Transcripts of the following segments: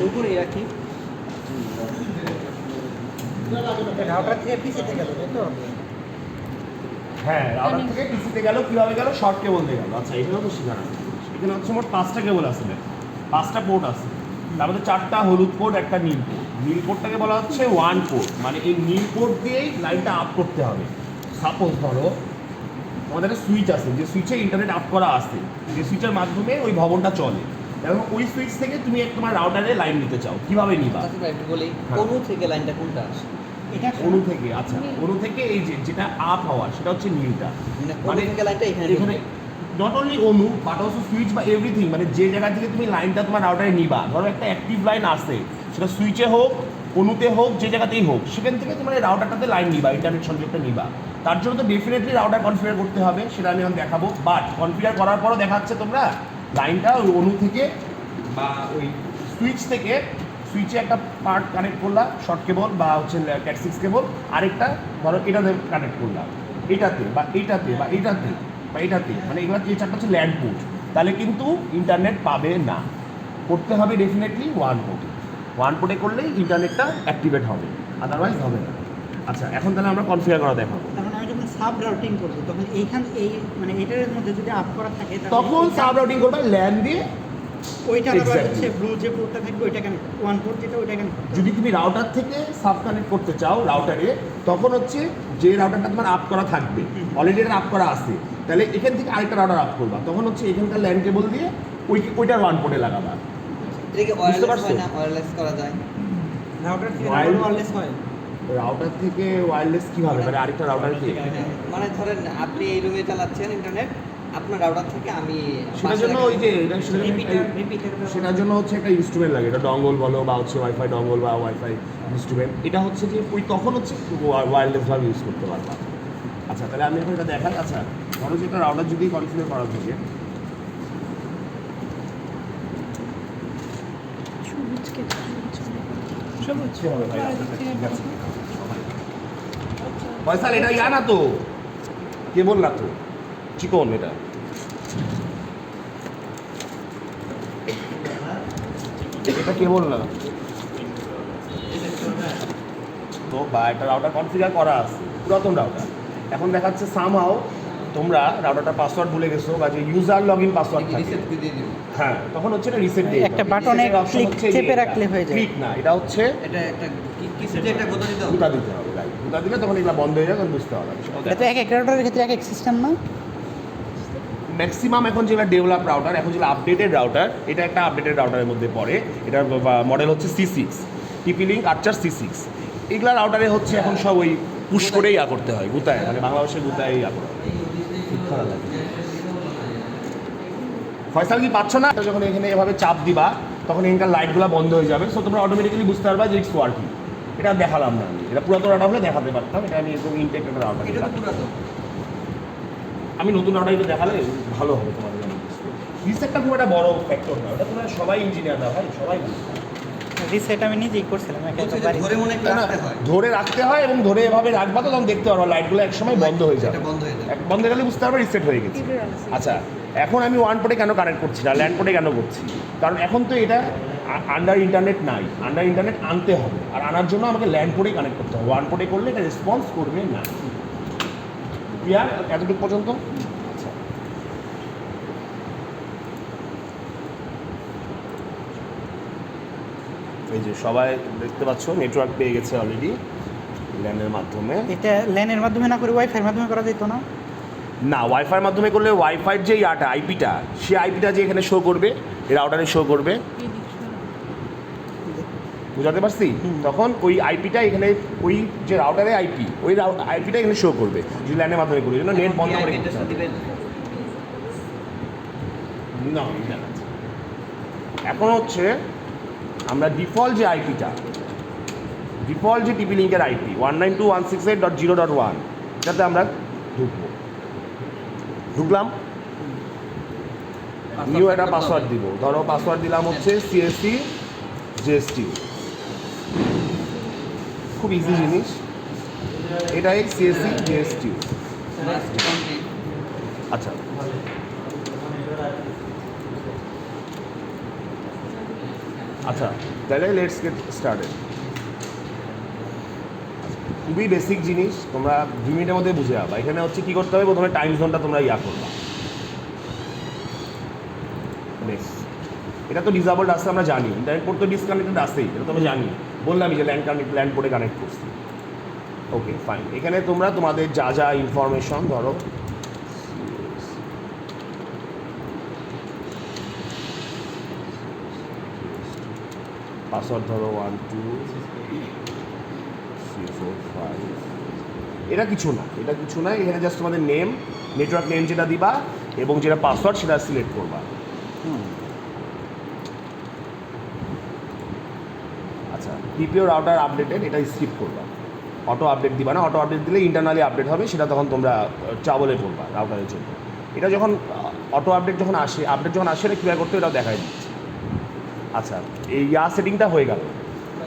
উপরে রাখি রাউটার থেকে পিসিতে গেল তাই তো? হ্যাঁ, রাউটার থেকে পিসিতে গেল, কিভাবে গেল? শর্ট কেবল দিয়ে গেল। আচ্ছা, এখানেও তো শিখানো। এখানে হচ্ছে মোট 5টা কেবল আছে, 5টা পোর্ট আছে। তার মধ্যে 4টা হলুদ পোর্ট, একটা নীল পোর্ট। নীল পোর্টটাকে বলা হচ্ছে ওয়ান পোর্ট, মানে এই নীল পোর্ট দিয়েই লাইনটা আপ করতে হবে। সাপোজ ধরো আমাদের একটা সুইচ আছে, যে সুইচে ইন্টারনেট আপ করা আছে, যে সুইচের মাধ্যমে ওই ভবনটা চলে, এবং ওই সুইচ থেকে তুমি তোমার রাউটারে লাইন নিতে চাও, কিভাবে নিবা? একটু বলি, অনু থেকে লাইনটা কোনটা আসে? এটা অনু থেকে। আচ্ছা, অনু থেকে এই যে যেটা আপ হওয়ার সেটা হচ্ছে নীলটা, মানে থেকে লাইনটা এখানে not only Anu but also switch বা এভরিথিং, মানে যে জায়গা থেকে তুমি লাইনটা তোমার রাউটারে নিবা, ধরো একটা অ্যাক্টিভ লাইন আছে, সেটা সুইচে হোক, অনুতে হোক, যে জায়গাতেই হোক, সেখান থেকে তোমার এই রাউটারটাতে লাইন নিবা, ইন্টারনেট সংযোগটা নিবা। তার জন্য তো ডেফিনেটলি রাউটার কনফিগার করতে হবে, সেটা আমি এখন দেখাবো। বাট কনফিগার করার পরও দেখাচ্ছে তোমরা লাইনটা ওই অনু থেকে বা ওই সুইচ থেকে, সুইচে একটা পার্ট কানেক্ট করলাম শর্ট কেবল বা হচ্ছে ক্যাট 6 কেবল, আরেকটা ধরো এটাতে কানেক্ট করলাম, এটাতে বা এইটাতে বা এইটাতে বা এইটাতে, মানে এগুলো এই চারটা হচ্ছে ল্যান্ড পোর্ট। তাহলে কিন্তু ইন্টারনেট পাবে না, করতে হবে ডেফিনেটলি ওয়ান পোর্টে। ওয়ান পোর্টে করলেই ইন্টারনেটটা অ্যাক্টিভেট হবে, আদারওয়াইজ হবে না। আচ্ছা, এখন তাহলে আমরা কনফিগার করা দেখাবো। তখন আমি যখন সাব রাউটিং করবো তখন এইখান এই মানে এটার মধ্যে যদি আপ করা থাকে তখন সাব রাউটিং করবে ল্যান দিয়ে। ওইটা আবার Exactly. হচ্ছে ব্লু যে পোর্টটা থাকবে ওইটা কানেক্ট, ওয়ান পোর্ট যেটা ওইটা কানেক্ট। যদি তুমি রাউটার থেকে সাব কানেক্ট করতে চাও রাউটারে, তখন হচ্ছে যে রাউটারটা তোমার আপ করা থাকবে, অলরেডি এটা আপ করা আছে, তাহলে এখান থেকে আরেকটা রাউটার আপ করবা, তখন হচ্ছে এখানকার ল্যান্ড কেবল দিয়ে ওইটা ওয়ান পোর্টে লাগাবা। এটাকে ওয়্যারলেস হয় না, ওয়্যারলেস করা যায়? রাউটার থেকে Wild- ওয়্যারলেস হয়। রাউটার থেকে ওয়্যারলেস কিভাবে, মানে আরেকটা রাউটার দিয়ে? মানে ধরেন আপনি এই রুমে চালাচ্ছেন ইন্টারনেট, আপনার রাউটার থেকে আমি সেটার জন্য ওই যে সেটার জন্য হচ্ছে একটা ইনস্ট্রুমেন্ট লাগে, এটা ডঙ্গল বলো বা হচ্ছে ওয়াইফাই ডঙ্গল বা ওয়াইফাই ইনস্ট্রুমেন্ট, এটা হচ্ছে যে ওই তখন হচ্ছে ওয়্যারলেসভাবে ইউজ করতে পারবা। আচ্ছা, তাহলে আমি এখন এটা দেখাই। আচ্ছা, ধরো যে একটা রাউটার যদি কনফিগার করা থাকে, ফয়সাল এটা ইয়া না তো, কেবল না তো, চিকন এটা। এটা কেবল না তো, বা একটা রাউটার কনফিগার করা আছে, পুরাতন রাউটার, এখন দেখাচ্ছে সামহাও তোমরা রাউটারটা পাসওয়ার্ড ভুলে গেছো, বা যে ইউজার লগ ইন পাসওয়ার্ড থাকে, রিসেট দিয়ে দিব। হ্যাঁ, তখন হচ্ছে এটা রিসেট দিয়ে একটা বাটনে ক্লিক চেপে রাখলে হয়ে যায়। ক্লিক না, এটা হচ্ছে এটা একটা কিছু যে একটা গোদা দিতে হবে। গুতা দিতে হবে, রাইট। গুতা দিলে তখন এগুলো বন্ধ হয়ে যাবে, তখন বুঝতে হবে। এটা তো এক এক রাউটারের ক্ষেত্রে এক এক সিস্টেম না? ম্যাক্সিমাম এখন যেটা ডেভেলপ রাউটার, এখন যেটা আপডেটেড রাউটার, এটা একটা আপডেটেড রাউটারের মধ্যে পড়ে। এটার মডেল হচ্ছে C6, টিপি লিঙ্ক আর্চার C6। এগুলা রাউটারে হচ্ছে এখন সব ওই পুশ করেই ইয়া করতে হয়, গুতায়, মানে বাংলাদেশে গুতায় ইয়া করতে হয়। খুব খারাপ লাগে। ফয়সাল কি পাচ্ছ না? যখন এখানে এভাবে চাপ দিবা তখন এখানকার লাইটগুলো বন্ধ হয়ে যাবে, সো তোমরা অটোমেটিক্যালি বুঝতে পারবা যে ইটস ওয়ার্কিং। এটা দেখালাম না আমি, এটা পুরাতন রাউটার হলে দেখাতে পারতাম, এটা আমি একদম ইনটেক্টেড রাউটার। এটা তো পুরাতন। আমি নতুন রাউটার এটা দেখালে ভালো হবে তোমাদের জন্য। রিসেটটা খুব একটা বড় ফ্যাক্টর না, ওটা তোমরা সবাই ইঞ্জিনিয়াররা ভাই, সবাই বুঝবে। রিসেট আমি নিজেই করছিলাম বলছি যে ধরে মনে একটু রাখতে হয়। ধরে রাখতে হয়, এবং ধরে এভাবে রাখবা তো তখন দেখতে পারবা লাইটগুলো এক সময় বন্ধ হয়ে যাবে। এটা বন্ধ হয়ে যাবে। বন্ধ হয়ে গেলে বুঝতে পারবা রিসেট হয়ে গেছে। আচ্ছা, এখন আমি ওয়ান পোর্টে কেন কানেক্ট করছি না, ল্যান্ড পোর্টে কেন করছি? কারণ এখন তো এটা আন্ডার ইন্টারনেট নাই, আন্ডার ইন্টারনেট আনতে হবে, আর আনার জন্য আমাকে ল্যান্ড পোর্টেই কানেক্ট করতে হবে। ওয়ান পোর্টে করলে এটা রেসপন্স করবে না। ক্লিয়ার এতটুকু পর্যন্ত? আচ্ছা, এই যে সবাই দেখতে পাচ্ছ নেটওয়ার্ক পেয়ে গেছে অলরেডি ল্যানের মাধ্যমে। এটা ল্যানের মাধ্যমে না করে ওয়াইফাইয়ের মাধ্যমে করা যেত না? না, ওয়াইফাইয়ের মাধ্যমে করলে ওয়াইফাইয়ের যে ইয়াটা আইপিটা, সে আইপিটা যে এখানে শো করবে, এই রাউটারে শো করবে, বুঝাতে পারছি? তখন ওই আইপিটা এখানে, ওই যে রাউটারে আইপি, ওই আইপিটা এখানে শো করবে যদি ল্যানের মাধ্যমে করি, জন্য নেট বন্ধ করে দিতে হবে। দিবেন। না, এখন হচ্ছে আমরা ডিফল্ট যে আইপিটা, ডিফল্ট যে টিপি লিঙ্কের আইপি 192.168.0.1, যাতে আমরা ঢুকলাম, নিউ একটা পাসওয়ার্ড দিব। ধরো পাসওয়ার্ড দিলাম হচ্ছে CSC GST, খুব ইজি জিনিস, এটাই CSC GST। আচ্ছা, আচ্ছা তাহলে লেটস গেট স্টার্টেড। খুবই বেসিক জিনিস, তোমরা 2 মিনিটের মধ্যে বুঝে যাবা। এখানে হচ্ছে কী করতে হবে, প্রথমে টাইম জোনটা তোমরা করবা। নেক্সট, এটা তো ডিসেবলড আসছে আমরা জানি, ইন্টারনেট পোর্ট তো ডিসকানেক্টেড আসছেই, এটা তো আমি জানি, বললামই যে ল্যান্ড পোর্টে কানেক্ট করছি। ওকে ফাইন, এখানে তোমরা তোমাদের যা যা ইনফরমেশন ধরো, পাসওয়ার্ড ধরো 1 2 3 4 5, এটা কিছু না, এখানে জাস্ট তোমাদের নেম, নেটওয়ার্ক নেম যেটা দিবা এবং যেটা পাসওয়ার্ড সেটা সিলেক্ট করবা। আচ্ছা, পিপিও রাউটার আপডেটেড, এটা স্কিপ করবা, অটো আপডেট দিবা না, অটো আপডেট দিলে ইন্টারনালি আপডেট হবে, সেটা তখন তোমরা ট্রাবলে পড়বা রাউটারের জন্য। এটা যখন অটো আপডেট যখন আসে, এটা কীভাবে করতে এটাও দেখাই দিচ্ছে। আচ্ছা, এই সেটিংটা হয়ে গেল,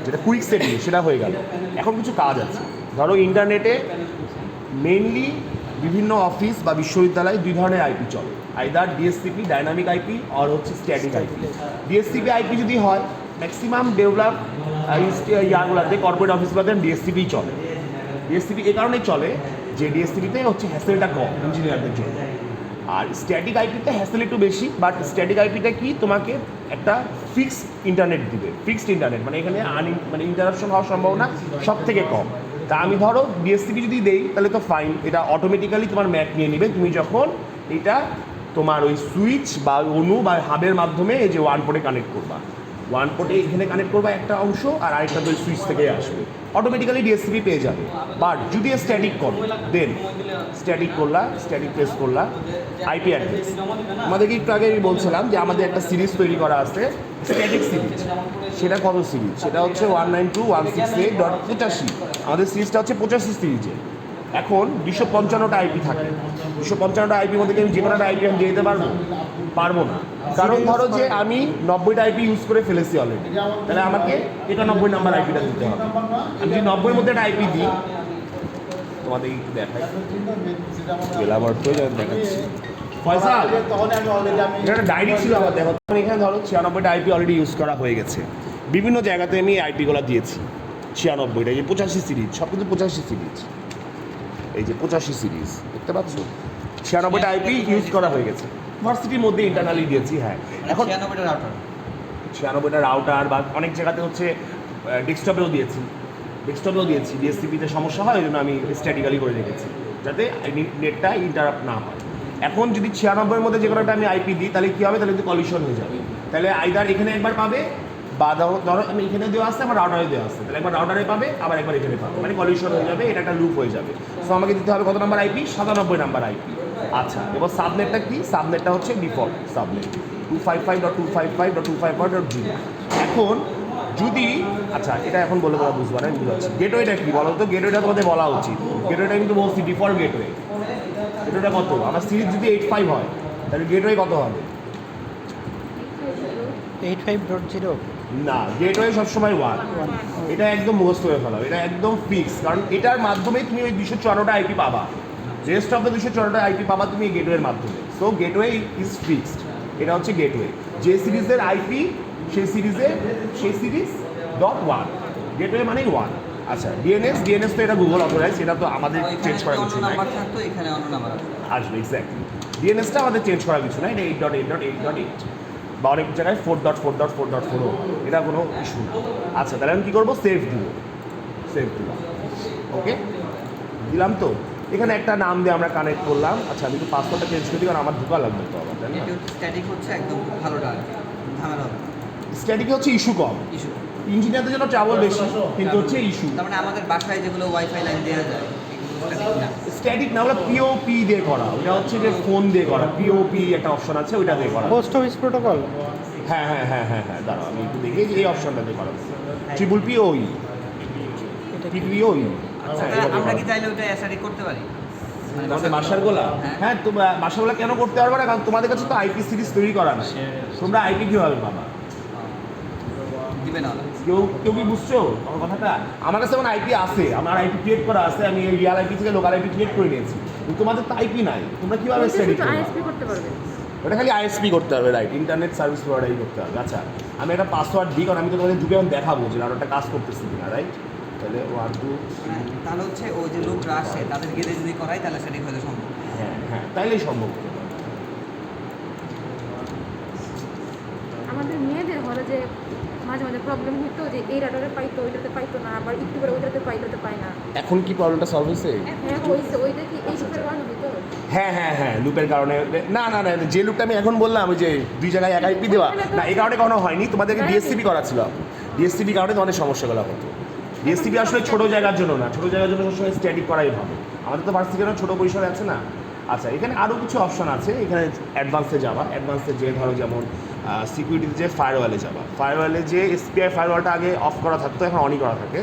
যেটা কুইক সেটিং সেটা হয়ে গেল। এখন কিছু কাজ আছে, ধরো ইন্টারনেটে মেইনলি বিভিন্ন অফিস বা বিশ্ববিদ্যালয়ে 2 ধরনের আইপি চলে, আইদার ডিএসসিপি ডাইনামিক আইপি আর হচ্ছে স্ট্যাটিক আইপি। ডিএসসিপি আইপি যদি হয়, ম্যাক্সিমাম ডেভেলপ ইয়ারগুলোতে কর্পোরেট অফিসগুলোতে ডিএসসিপি চলে। ডিএসসিপি এই কারণেই চলে যে ডিএসসিপিতে হচ্ছে হ্যাসেলটা কম ইঞ্জিনিয়ারদের জন্য, আর স্ট্যাটিক আইপিতে হ্যাসেল একটু বেশি, বাট স্ট্যাটিক আইপিটা কি তোমাকে একটা ফিক্সড ইন্টারনেট দিবে, ফিক্সড ইন্টারনেট মানে এখানে ইন্টারাপশন হওয়ার সম্ভাবনা সব থেকে কম। তা আমি ধরো ডিএসসিপি যদি দেই তাহলে তো ফাইন, এটা অটোমেটিক্যালি তোমার ম্যাক নিয়ে নেবে তুমি যখন এটা তোমার ওই সুইচ বা অনু বা হাবের মাধ্যমে এই যে 1 পোর্টে কানেক্ট করবা, 1 পোর্টে এখানে কানেক্ট করবা একটা অংশ, আর আরেকটা তো সুইচ থেকে আসবে, অটোমেটিক্যালি ডিএসসিপি পেয়ে যাবে। বাট যদি স্ট্যাটিক করো, দেন স্ট্যাটিক প্রেস করলা, আইপি অ্যাড্রেস। আমাদেরকে একটু আগে আমি বলছিলাম যে আমাদের একটা সিরিজ তৈরি করা আছে স্ট্যাটিক সিরিজ, সেটা কত সিরিজ, সেটা হচ্ছে 192.168.85, আমাদের সিরিজটা হচ্ছে 85 সিরিজে। এখন 255টা আইপি থাকে, 255টা আইপির মধ্যে আমি যে কোনোটা আইপি আমি দিয়ে দিতে পারবো না, কারণ ধরো যে আমি 90টা আইপি ইউজ করে ফেলেছি অলরেডি, তাহলে আমাকে 91 নাম্বার আইপিটা দিতে হবে। আমি যদি 90-এর মধ্যে একটা আইপি দিই, তোমাদের একটু দেখাই, দেখাচ্ছি ফয়সাল, এটা ডায়েরি ছিল আমার, দেখো এখানে ধরো 96টা আইপি অলরেডি ইউজ করা হয়ে গেছে, বিভিন্ন জায়গাতে আমি আইপিগুলো দিয়েছি। 96টা, এই যে 85 সিরিজ, সব কিন্তু 85 সিরিজ, এই যে 85 সিরিজ দেখতে পাচ্ছ, 96টা আইপি ইউজ করা হয়ে গেছে, ভার্সিটির মধ্যে ইন্টারনালি দিয়েছি। হ্যাঁ, এখন 96টা রাউটার বা অনেক জায়গাতে হচ্ছে ডেস্কটপেও দিয়েছি, ডিএসসিপিতে সমস্যা হয়, ওই জন্য আমি স্ট্যাটিক্যালি করে রেখেছি যাতে নেটটা ইন্টারাপ্ট না হয়। এখন যদি 96-এর মধ্যে যে কোনো একটা আমি আইপি দিই তাহলে কী হবে, তাহলে কিন্তু কলিশন হয়ে যাবে, তাহলে আইদার এখানে একবার পাবে বা ধরো আমি এখানে দেওয়া আসছে, আমার রাউটারে দেওয়া আসছে, তাহলে একবার রাউটারে পাবে, আবার একবার এখানে পাবে, মানে কলিশন হয়ে যাবে, এটা একটা লুপ হয়ে যাবে। সো আমাকে দিতে হবে কত নাম্বার আইপি, 97 নাম্বার আইপি। আচ্ছা, এবার সাবনেটটা কি, সাবনেটটা হচ্ছে ডিফল্ট সাবনেট 255.255.255.0। এখন যদি, আচ্ছা এটা এখন বলে তোমরা বুঝবা না, আমি বুঝাচ্ছি। গেটওয়েটা কি বলো তো, গেটওয়েটা তোমাদের বলা উচিত, গেটওয়েটা কিন্তু বলছি ডিফল্ট গেটওয়ে। গেটওয়েটা কত, আমার সিরিজ যদি 85 হয় তাহলে গেটওয়ে কত হবে, 85.0 না, গেটওয়ে সবসময় 1, এটা একদম মুখস্থ হয়ে ফেলাও, এটা একদম ফিক্স, কারণ এটার মাধ্যমে তুমি ওই 254টা আইপি পাবা, রেস্ট অফ দ্য 254টা আইপি পাবা তুমি এই গেটওয়ের মাধ্যমে। সো গেটওয়ে ইজ ফিক্সড, এটা হচ্ছে গেটওয়ে, যে সিরিজের আইপি সেই সিরিজ .1, গেটওয়ে মানেই 1। আচ্ছা, ডিএনএস তো এটা গুগল অথরাইজ, এটা তো আমাদের চেঞ্জ করা কিছু নাই, আসবে এক্স্যাক্টলি, ডিএনএসটা আমাদের চেঞ্জ করা কিছু নাই, এটা 8.8.8.8 বা অনেক জায়গায় 4.4.4.4, এটা কোনো ইস্যু না। আচ্ছা, তাহলে আমি কী করবো, সেভ দিব, ওকে দিলাম। তো এখানে একটা নাম দিয়ে আমরা কানেক্ট করলাম। আচ্ছা, আমি তো পাসওয়ার্ডটা চেঞ্জ করে দিই, কারণ আমার ঢোকা লাগবে তো আবার, তাই না? স্ট্যাটিক হচ্ছে একদম ভালোটা, ঝামেলা হবে। স্ট্যাটিকে হচ্ছে ইস্যু কম, ইঞ্জিনিয়ারদের জন্য ট্রাবল বেশি, কিন্তু হচ্ছে ইস্যু। তার মানে আমাদের বাসায় যেগুলো ওয়াইফাই লাইন দেওয়া যায় স্ট্যাটিক না, ওটা পিওপি দিয়ে করা, ওটা হচ্ছে যে ফোন দিয়ে করা, পিওপি একটা অপশন আছে, ওইটা দিয়ে করা, পোস্ট অফিস প্রোটোকল। হ্যাঁ, দাঁড়াও আমি একটু দেখি, এই অপশনটা দিয়ে করা, PPPoE, PPPoE। আমরা কি চাইলে ওটা এসআরই করতে পারি, তোমাদের বাসারগুলা? হ্যাঁ, তো বাসাগুলা কেন করতে পারবে না, কারণ তোমাদের কাছে তো আইপি সিরিজ তৈরি করা না, তোমরা আইপি কীভাবে পাবা, দিবে না কেউ কি বুঝছো আমার কথাটা? আমার কাছে এখন আইপি আছে, আমার আইপি ক্রিয়েট করা আছে, আমি এই রিয়াল আইপি থেকে লোকাল আইপি ক্রিয়েট করে নিয়েছি, কিন্তু তোমাদের তো আইপি নাই, তোমরা কীভাবে স্টাডি করবে? ওটা খালি আইএসপি করতে হবে, রাইট, ইন্টারনেট সার্ভিস প্রোভাইডারই করতে হবে। আচ্ছা আমি একটা পাসওয়ার্ড দিই, কারণ আমি তো তোমাদের ঢুকে এখন দেখাবো যে রাউটারটা কাজ করতেছে কিনা, রাইট। তাহলে 1 2 তাহলে হচ্ছে ওই যে লোকরা আসে তাদের গেলে যদি করাই তাহলে সেটাই হয়তো সম্ভব। হ্যাঁ হ্যাঁ তাইলেই সম্ভব। আমাদের মেয়েদের হলে যে মাঝে মাঝে প্রবলেম হতো যে এই রাডারে পাইতো ওইটাতে পাইতো না, আবার একটু করে ওইটাতে পাইতে পায় না। এখন কি প্রবলেমটা সলভ হয়েছে? হ্যাঁ হয়েছে, ওইটা কি এই সুপার ওয়ান হইতো? হ্যাঁ হ্যাঁ হ্যাঁ লুপের কারণে। না না না, যে লুপটা আমি এখন বললাম ওই যে 2 জায়গায় এক আইপি দেওয়া, না এই কারণে কখনো হয়নি। তোমাদেরকে ডিএসসিপি করা ছিল, ডিএসসিপি কারণে তোমাদের সমস্যাগুলো হতো। ডিএসসিপি আসলে ছোটো জায়গার জন্য না, ছোটো জায়গার জন্য সবসময় স্ট্যাটিক করাই ভালো। আমাদের তো ভার্সিটিরও ছোটো পরিসরে আছে না। আচ্ছা এখানে আরও কিছু অপশন আছে, এখানে অ্যাডভান্সে যাবা, অ্যাডভান্সে যে ধরো যেমন সিকিউরিটিতে যে ফায়ারওয়ালে যাবা, ফায়ারওয়ালে যে এসপিআই ফায়ারওয়ালটা আগে অফ করা থাকতো এখন অনই করা থাকে।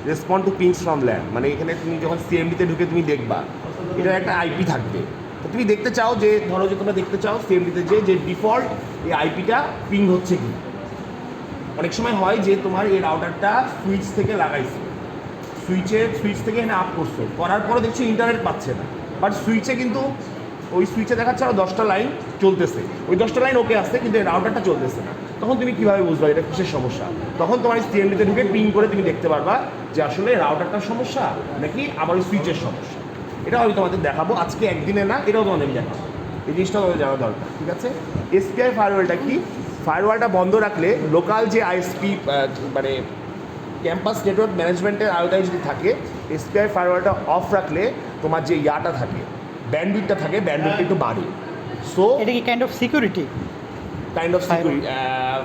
রেসপন্ড টু পিংস ফ্রম ল্যান্ড, মানে এখানে তুমি যখন সিএমডিতে ঢুকে তুমি দেখবা এটার একটা আইপি থাকবে, তো তুমি দেখতে চাও যে ধরো যে তোমরা দেখতে চাও সিএমডিতে যে ডিফল্ট এই আইপিটা পিং হচ্ছে কি। অনেক সময় হয় যে তোমার এই রাউটারটা সুইচ থেকে লাগাইছে, সুইচ থেকে এখানে আপ করছো, করার পরে দেখছো ইন্টারনেট পাচ্ছে না, বাট সুইচে কিন্তু ওই সুইচে দেখাচ্ছে আরও 10টা লাইন চলতেছে, ওই 10টা লাইন ওকে আসছে কিন্তু এই রাউটারটা চলতেছে না। তখন তুমি কীভাবে বুঝবা এটা কিসের সমস্যা? তখন তোমার সিএমডিতে ঢুকে পিং করে তুমি দেখতে পারবা যে আসলে রাউটারটার সমস্যা নাকি আবার ওই সুইচের সমস্যা। এটাও আমি তোমাদের দেখাবো আজকে একদিনে না, এটাও তোমাদের আমি দেখাবো, এই জিনিসটা তোমাদের জানা দরকার, ঠিক আছে? এসপিআই ফায়ারওয়ালটা কি? ফায়ারওয়ালটা বন্ধ রাখলে লোকাল যে আইএসপি মানে ক্যাম্পাস নেটওয়ার্ক ম্যানেজমেন্টের আওতায় যদি থাকে, এসপিআই ফায়ারওয়ালটা অফ রাখলে তোমার যে ইয়াটা থাকে, ব্যান্ডউইথটা থাকে, ব্যান্ডউইথটা একটু বাড়ে। সো এটা কি kind of security? Kind of security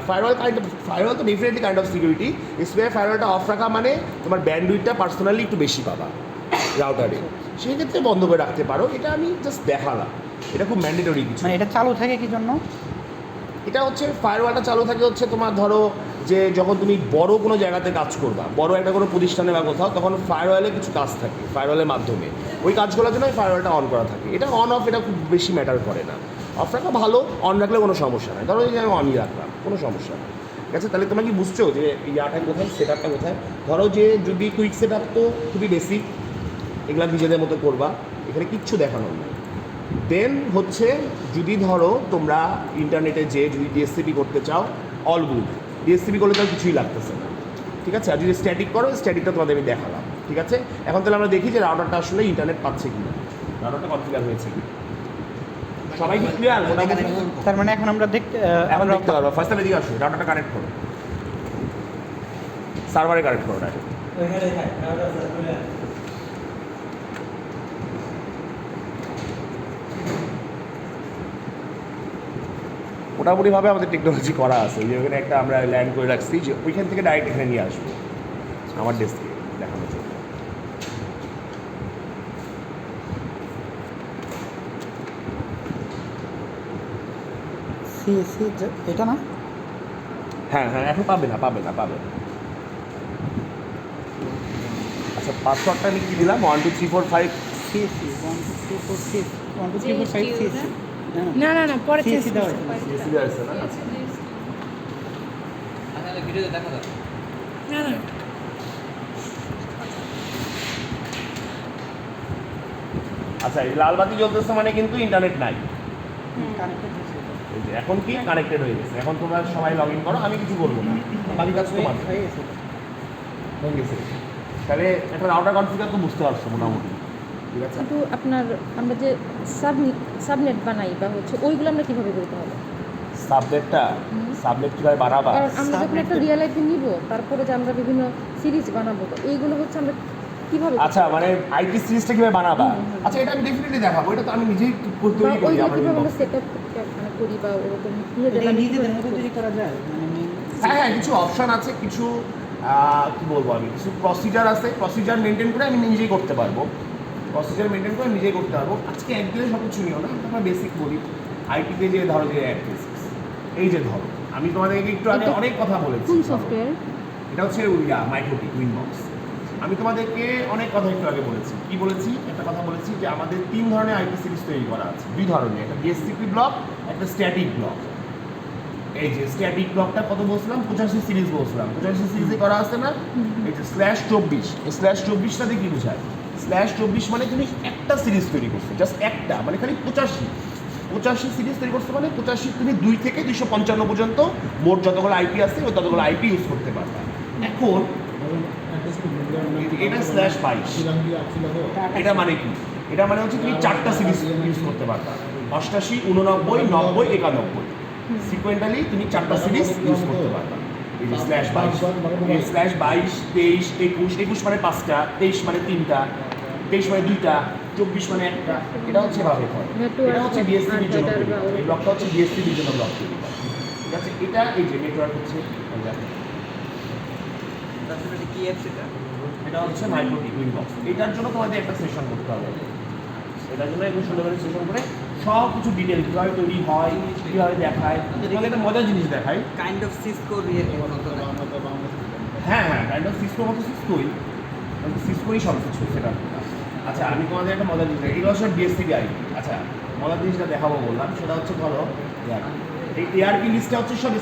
firewall তো definitely kind of security. SPI ফায়ারওয়ালটা অফ রাখা মানে তোমার ব্যান্ডউইথটা পার্সোনালি একটু বেশি পাবা রাউটারে, সেই ক্ষেত্রে বন্ধ করে রাখতে পারো। এটা আমি জাস্ট দেখালাম, এটা খুব ম্যান্ডেটরি কিছু। মানে এটা চালু থাকে কি জন্য? এটা হচ্ছে ফায়ারওয়ালটা চালু থাকে হচ্ছে তোমার ধরো যে যখন তুমি বড় কোনো জায়গাতে কাজ করবা, বড় একটা কোনো প্রতিষ্ঠানে বা কোথাও, তখন ফায়ারওয়ালে কিছু কাজ থাকে, ফায়ারওয়ালের মাধ্যমে ওই কাজগুলোর জন্য ফায়ারওয়ালটা অন করা থাকে। এটা অন অফ এটা খুব বেশি ম্যাটার করে না, অফ রাখা ভালো, অন রাখলে কোনো সমস্যা নেই। ধরো যে আমি অনই রাখলাম, কোনো সমস্যা নেই, ঠিক আছে? তাহলে তোমরা কি বুঝছো যে ইয়াটা কোথায়, সেট আপটা কোথায়? ধরো যে যদি কুইক সেট আপ তো খুবই বেসিক, এগুলা নিজেদের মতো করবা, এখানে কিচ্ছু দেখানোর নেই। দেন হচ্ছে যদি ধরো তোমরা ইন্টারনেটে যে যদি ডিএসসিপি করতে চাও, অল গুড, ডিএসসিপি করলে তো কিছুই লাগতেছে না, ঠিক আছে? আর যদি স্ট্যাটিক করো, স্ট্যাটিকটা তোমাদের আমি দেখালাম, ঠিক আছে? এখন তাহলে আমরা দেখি যে রাউটারটা আসলে ইন্টারনেট পাচ্ছে কি না, রাউটারটা কনফিগার হয়েছে কি। সবাই কি ক্লিয়ার মোটামুটি? তার মানে এখন আমরা এখন দেখতে পারবো। ফার্স্ট টাইম এদিকে আসো, রাউটারটা কানেক্ট করো, সার্ভারে কানেক্ট করো ডাইরেক্ট। মোটামুটিভাবে আমাদের টেকনোলজি করা আছে, যে ওখানে একটা আমরা ল্যান্ড করে রাখছি যে ওইখান থেকে ডাইরেক্ট এখানে নিয়ে আসবো আমার ডেস্কে দেখানোর জন্য। সিএসসি এটা না? হ্যাঁ হ্যাঁ এখন পাবে না, পাবে না, পাবে না। আচ্ছা পাসওয়ার্ডটা আমি কী দিলাম? 1 2 3 4 5 সিএসসি 1 2 3 4 6 1 2 3 4 5 সিএসসি। না না না, পরে সিএসসি চেঞ্জ দেওয়া করতে হয়েছে। পারি। সিএসসি আছে না? আচ্ছা তাহলে ভিডিওতে দেখা যাবে। না না, আচ্ছা এই লাল বাতি জ্বলতেছে মানে কিন্তু ইন্টারনেট নাই। কানেক্টেড হয়েছে। এই যে এখন কি কানেক্টেড হয়ে গেছে, এখন তোমরা সবাই লগ ইন করো, আমি কিছু করবো না, বাকি কাজ তোমার হয়ে গেছে। হয়ে গেছে। তাহলে একটা রাউটার কনফিগার তো বুঝতে পারছো মোটামুটি, ঠিক আছে? কিন্তু আপনার আমরা যে সাবনেট বানাই বা হচ্ছে ওইগুলো আমরা কিভাবে করতে হবে? সাবনেট কীভাবে বানাবা? কারণ আমরা যখন Subnet একটা রিয়েল আইপি নিব, তারপরে যে আমরা বিভিন্ন সিরিজ বানাবো, তো এইগুলো হচ্ছে আমরা কিভাবে করতে আচ্ছা হবে? মানে আইপি সিরিজটা কীভাবে বানাবা? হুম। আচ্ছা এটা আমি ডেফিনেটলি দেখাবো, এটা তো আমি নিজেই বা তৈরি করি ওইগুলো আমার কিভাবে আমরা inbox। সেট আপ করি বা ওরকম নিজেদের এটা লাগে নিজেদের কিভাবে মতো করি? তৈরি করা যায় মানে হ্যাঁ হ্যাঁ কিছু অপশন আছে, কিছু কী বলবো আমি, কিছু প্রসিজার আছে, প্রসিজার মেনটেন করে আমি নিজেই করতে পারবো, প্রসিজার মেনটেন করে নিজেই করতে পারবো। আজকে একদিনে সব কিছু নিও না, আমরা বেসিক বলি। আইপিতে যে ধরো যে অ্যাড্রেসেস, এই যে ধরো আমি তোমাদেরকে একটু আগে এটা অনেক কথা বলেছি, কোন সফটওয়্যার? এটা হচ্ছে মাইক্রোটিক উইনবক্স। আমি তোমাদেরকে অনেক কথা একটু আগে বলেছি, কি বলেছি? একটা কথা বলেছি যে আমাদের 3 ধরনের আইপি সিরিজ তৈরি করা আছে, 2 ধরনের, একটা ডিএসসিপি ব্লক, একটা স্ট্যাটিক ব্লক। এই যে স্ট্যাটিক ব্লকটা কত বলছিলাম? 85 সিরিজ বলছিলাম, 85 সিরিজে করা আছে না? এই যে /24, এই /24টাতে কি বোঝায়? /24 মানে তুমি একটা সিরিজ তৈরি করছো, জাস্ট একটা, মানে খালি 85, 85 সিরিজ তৈরি করতে মানে 85 তুমি 2 থেকে 255 পর্যন্ত মোট যতগুলো আইপি আছে ওই ততগুলো আইপি ইউজ করতে পারবে। এখন এটা /22 এটা মানে কি? এটা মানে হচ্ছে তুমি 4টা সিরিজ ইউজ করতে পারবে, 88, 89, 90, 91 সিকুয়েন্টালি তুমি 4টা সিরিজ ইউজ করতে পারবে। এই যে /22 এই /22, 23, 21 মানে 5টা, 23 মানে 3টা, 23 মানে 2টা, 24 মানে 1টা। এটা হচ্ছে ভাবে হয়, এটা হচ্ছে ডিএসসিবির জন্য তৈরি করা। এই ব্লকটা হচ্ছে ডিএসসিবির জন্য ব্লক তৈরি করা, ঠিক আছে? এটা এই যে নেটওয়ার্ক হচ্ছে তারপরে কি অ্যাপস এটা? এটা হচ্ছে মাইক্রোটিক ইনবক্স। এটার জন্য তোমাদের একটা সেশন করতে হবে, এটার জন্য একটু সুন্দর করে সেশন করে সব কিছু ডিটেল কীভাবে তৈরি হয়, কীভাবে দেখায়, তোমাদের একটা মজার জিনিস দেখায়। কাইন্ড অফ সিসকো রিয়েল মতো না? হ্যাঁ হ্যাঁ, কাইন্ড অফ সিসকোর মতো সিসকোই, সিসকোই সব কিছু সেটা। আচ্ছা আমি তোমাদের একটা মজার জিনিস দেখাই, এগুলো হচ্ছে ডিএসসিবি আইপি। আচ্ছা মজার জিনিসটা দেখাবো বললাম, সেটা হচ্ছে ধরো এই এআরপি লিস্টটা হচ্ছে সব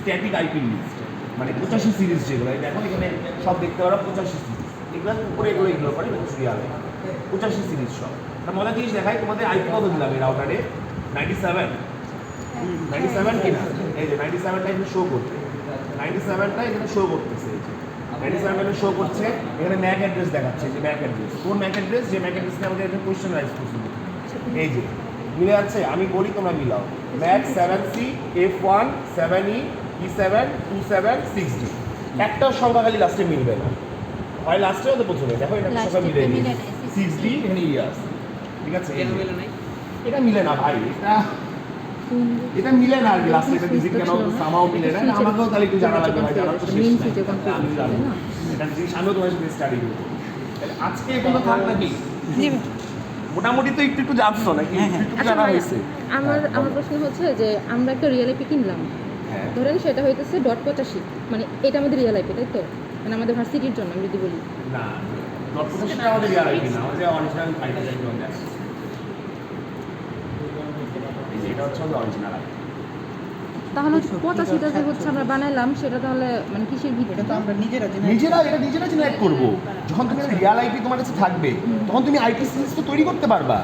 স্ট্যাটিক আইপি লিস্ট, মানে 85 সিরিজ যেগুলো, এই দেখো এখানে সব দেখতে পারো 85 সিরিজ, এগুলো উপরে এগুলো করে সিরিয়ালে 85 সিরিজ সব। একটা মজার জিনিস দেখাই, তোমাদের আইপি কত দিলাম এই রাউটারে? 97 কিনা? এই যে 97টা এখানে শো করছে, 97টা এখানে শো করতেছে, এই যে 97 শো করছে। এখানে ম্যাক অ্যাড্রেস দেখাচ্ছে, যে ম্যাক অ্যাড্রেস, কোন ম্যাক অ্যাড্রেস? যে ম্যাক অ্যাড্রেস নিয়ে আমাদের একটা কোয়েশ্চেন রাইজ করছিল। এই যে মিলে যাচ্ছে, আমি বলি তোমরা মিলাও। Mac 7C F1 7E E7 27 6D, একটা সংখ্যা খালি লাস্টে মিলবে না, হয় লাস্টে হতে প্রথমে। দেখো এটা সংখ্যা মিলে নেই, 6D এখানে ই আছে, ঠিক আছে? কেন মিলে নাই? এটা মিলে না ভাই, এটা মিলে না আর কি, লাস্টে এটা ডিজিট কেন সামাও মিলে না। আমাকেও তাহলে একটু জানা লাগবে ভাই, জানার তো শেষ নাই, আমি জানবো এটা জিনিস, আমিও তোমার সাথে স্টাডি করবো। তাহলে আজকে এগুলো থাক নাকি? মোটামুটি তো একটু জানছো নাকি? একটু জানা হয়েছে। আমার প্রশ্ন হচ্ছে যে আমরা একটা রিয়েল আইপি কিনলাম, হ্যাঁ ধরেন সেটা হইতেছে .85, মানে এটা আমাদের রিয়েল আইপি, তাই তো? মানে আমাদের ভার্সিটির জন্য আমি যদি বলি। না, ডটটা আমাদের রিয়াল আইপি না, আমাদের অরিজিনাল আইপি টাইপ জন্য আছে। এই যে এটা হচ্ছে আমাদের অরিজিনাল আইপি। তাহলে 85টা যে হচ্ছে আমরা বানাইলাম সেটা তাহলে মানে কিসের ভিত্তিতে? এটা তো আমরা নিজেরা নিজেরা জেনারেট করবো। যখন তুমি রিয়াল আইপি তোমার কাছে থাকবে তখন তুমি আইপি সিরিজ তো তৈরি করতে পারবা,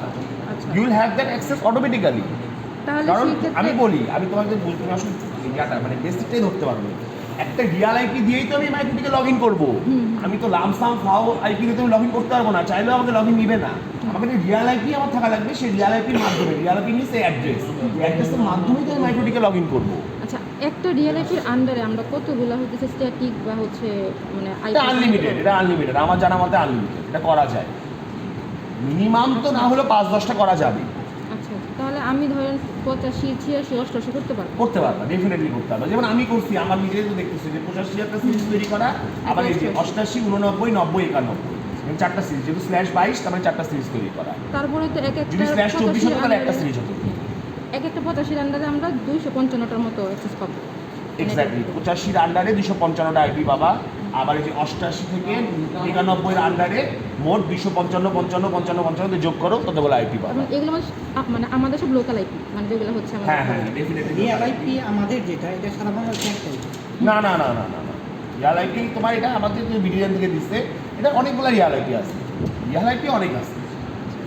আচ্ছা, you will have that access automatically. তাহলে কারণ সেই ক্ষেত্রে আমি বলি, আমি তোমাকে বলতে আসলে ইয়াটা মানে বেসিকটাই ধরতে পারবো। একটা রিয়াল আইপি দিয়েই তো আমি মাইক্রোটিকে লগ ইন করবো, আমি তো লামসাম ফাও আইপি দিয়ে তুমি লগ ইন করতে পারবো না, চাইলেও আমাকে লগ ইন নিবে না। আমাকে রিয়াল আইপি আমার থাকা লাগবে, সেই রিয়াল আইপির মাধ্যমে, রিয়াল আইপি মিনস এই অ্যাড্রেসের মাধ্যমেই তো আমি মাইক্রোটিকে লগ ইন করবো। আচ্ছা, একটা রিয়েল আইপির আন্ডারে আমরা কতগুলো হচ্ছে স্ট্যাটিক বা হচ্ছে মানে এটা আনলিমিটেড, আমার জানা মতে আনলিমিটেড, এটা করা যায়। মিনিমাম তো না হলেও 5-10টা করা যাবে। আচ্ছা, তাহলে আমি ধরেন 85, 86, 88 করতে পারবো? করতে পারবা, ডেফিনেটলি করতে পারবা। যেমন আমি করছি, আমার নিজেই তো দেখতেছি যে 85 একটা সিরিজ তৈরি করা, আবার এই যে 88, 89, 90, 91 এবং 4টা সিরিজ, যেহেতু /22 তার মানে 4টা সিরিজ তৈরি করা। তারপরে তো এক যদি একটা /24 হতো তাহলে একটা সিরিজ হতো। এক একটা 85 আন্ডারে আমরা 255টার মতো অ্যাক্সেস পাবো। এক্স্যাক্টলি 85-র আন্ডারে 255টা আইপি পাবা, আবার এই যে 88 থেকে 99-এর আন্ডারে মোট 255, 55, 55, 55 যোগ করো ততগুলো আইপি পাবা। এবং এগুলো মানে আমাদের সব লোকাল আইপি, মানে যেগুলো হচ্ছে হ্যাঁ আমাদের। হ্যাঁ ডেফিনেটলি। রিয়েল আইপি আমাদের যেটা, এটা সারা বাংলাদেশে একটাই। না না না না না না, রিয়াল আইপি তোমার এটা আমাদের যে বিডিএন থেকে দিচ্ছে, এটা অনেকগুলো রিয়াল আইপি আছে, রিয়াল আইপি অনেক আছে,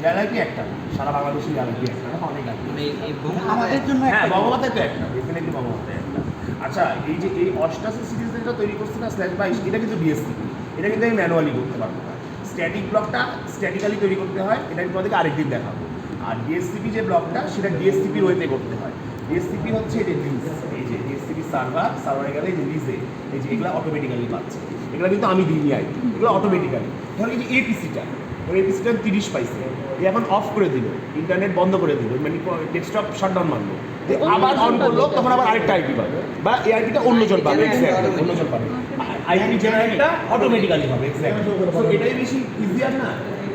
রিয়াল আইপি একটা না, সারা বাংলাদেশে রিয়াল আইপি একটা না, অনেক আছে। মানে এই আমাদের জন্য হ্যাঁ একটা। বঙ্গমাতায় তো একটা, ডেফিনেটলি বঙ্গমাতায় একটা। আচ্ছা এই যে এই 88 সিরিজ যেটা তৈরি করছে না /22, এটা কিন্তু ডিএসসিপি, এটা কিন্তু আমি ম্যানুয়ালি করতে পারবো না। স্ট্যাটিক ব্লকটা স্ট্যাটিক্যালি তৈরি করতে হয়, এটা আমি তোমাদেরকে আরেকদিন দেখাবো। আর ডিএসসিপি যে ব্লকটা, সেটা ডিএসসিপির ওয়েতে করতে হয়। ডিএসসিপি হচ্ছে এই যে লিজ, এই যে ডিএসসিপি সার্ভারে গেলে এই যে লিজে, এই যে এগুলো অটোমেটিক্যালি পাচ্ছে, এগুলো কিন্তু আমি দিইনি আইপি, এগুলো অটোমেটিক্যালি। ধরো এই যে এপিসিটা 30 পাইছে, এখন অফ করে দিল, ইন্টারনেট বন্ধ করে দিল, মানে ডেস্কটপ শাটডাউন মারলো, আবার অন করলো, তখন আবার আরেকটা আইপি পাবে, বা এই আইপিটা অন্যজন পাবে, এক্স্যাক্টলি অন্যজন পাবে, আইপি জেনারেটটা অটোমেটিক্যালি হবে, এক্স্যাক্টলি। সো এটাই বেশি ইজিয়ার না,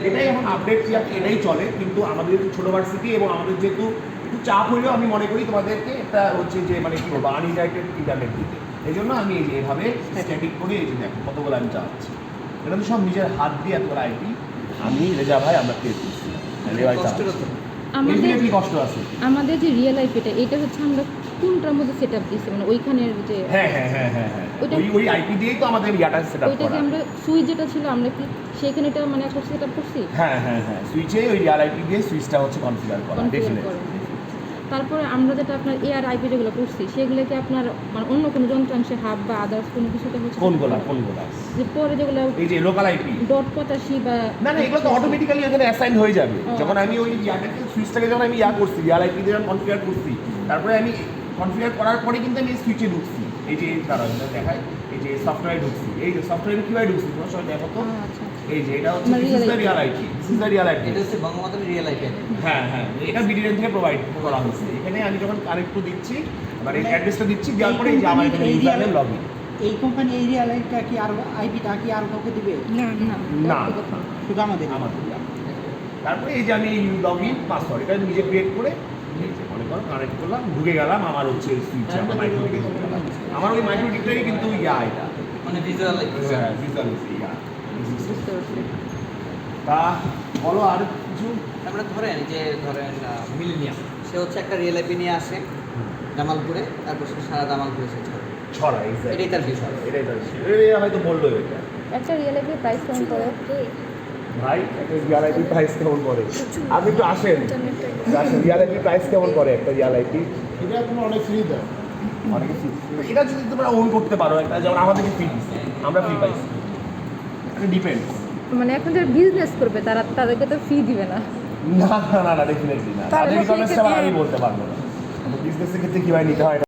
এটাই এখন আপডেট এটাই চলে। কিন্তু আমাদের ছোটো ভার্সিটি এবং আমাদের যেহেতু একটু চাপ হইলেও আমি মনে করি তোমাদেরকে একটা হচ্ছে যে মানে কী বলবো আনলিমিটেড ইন্টারনেট দিতে, এই জন্য আমি এই যে এভাবে স্ট্যাটিক করে এই যে দেখো কতগুলো আমি চালাচ্ছি, এটা তো সব নিজের হাত দিয়ে এতগুলো আইপি আমি রেজা ভাই আমরা পেয়ে দিচ্ছি, আমাদের কষ্ট আছে। আমাদের যে রিয়েল আইপিটা, এটা হচ্ছে আমরা কোনটার মধ্যে সেট আপ দিচ্ছি, মানে ওইখানের যে হ্যাঁ হ্যাঁ হ্যাঁ হ্যাঁ হ্যাঁ ওই আইপি দিয়েই তো আমাদের ইয়াটা সেটআপ ওইটা করা। কি আমরা সুইচ যেটা ছিল আমরা কি সেখানে এটা মানে একটা সেট আপ করছি? হ্যাঁ হ্যাঁ হ্যাঁ সুইচে ওই রিয়াল আইপি দিয়ে সুইচটা হচ্ছে কনফিগার করা, Configure ডেফিনেটলি। করা। তারপরে আমরা যেটা আপনার এআর আইপি যেগুলো করছি সেগুলো কি আপনার মানে অন্য কোনো যন্ত্রাংশে হাব বা আদার্স কোনো কিছুতে হচ্ছে কোনগুলা যে পরে যেগুলো এই যে লোকাল আইপি ডট 85 বা না না এগুলো তো অটোমেটিক্যালি এখানে অ্যাসাইন হয়ে যাবে ও। যখন আমি ওই ইয়াটাকে সুইচটাকে যখন আমি করছি আইপি দিয়ে যখন কনফিগার করছি তারপরে আমি কনফিগার করার পরে কিন্তু আমি সুইচে ঢুকছি এই যে দাঁড়াও এটা দেখায় এই যে সফটওয়্যারে ঢুকছি এই যে সফটওয়্যারে কিভাবে ঢুকছি তোমার সবাই দেখো তো আচ্ছা এই যে এটা হচ্ছে আমার this is the real real IP this is the real IP এটা হচ্ছে বঙ্গমাতার রিয়েল আইপি। হ্যাঁ হ্যাঁ এটা বিডিএন থেকে প্রোভাইড করা হয়েছে এখানে আমি যখন কানেক্ট দিচ্ছি মানে অ্যাড্রেসটা দিচ্ছি দেওয়ার পরে এই যে আমার এখানে ইউজার নেম লগইন এই কোম্পানি এই রিয়েল আইপিটা কি আর আইপিটা কি আর কাউকে দিবে? না না না। শুধু আমাদের আমাদের তারপরে এই যে আমি লগইন পাসওয়ার্ড এটা নিজে ক্রিয়েট করে এই যে মনে করো কানেক্ট করলাম ঢুকে গেলাম আমার হচ্ছে সুইচে আমার মাইক্রো ঢুকে গেলাম আমার ওই মাইক্রো টিকটাই কিন্তু এটা মানে ভিজুয়াল আইপি। ভিজুয়াল ইয়া বুঝতে পারছি। তা বলো আর কিছু আমরা ধরেন মিলেনিয়াম, সে হচ্ছে একটা রিয়েল আইপি নিয়ে আসে জামালপুরে, তারপর সে সারা জামালপুরে সে ছড়ে। ছড়া এটাই তার বিষয়। এটাই তার এটা হয়তো বললো এটা একটা রিয়েল আইপির প্রাইস কেমন পড়ে ভাই একটা রিয়াল আইপি প্রাইস কেমন করে আপনি একটু আসেন আসেন রিয়াল আইপি প্রাইস কেমন করে একটা রিয়াল আইপি এটা তোমার অনেক ফ্রি দেয়। অনেক ফ্রি এটা যদি তোমরা ওন করতে পারো একটা যেমন আমাদেরকে ফ্রি দিচ্ছে আমরা ফ্রি পাইছি এটা ডিপেন্ডস মানে এখন যারা বিজনেস করবে তাদেরকে তো ফি দিবে না না না না ডেফিনেটলি না তাহলে তাদের সেই ইকোনমিক্সটা ক্ষেত্রে- আমি বলতে পারবো না বিজনেসের ক্ষেত্রে কীভাবে নিতে হয়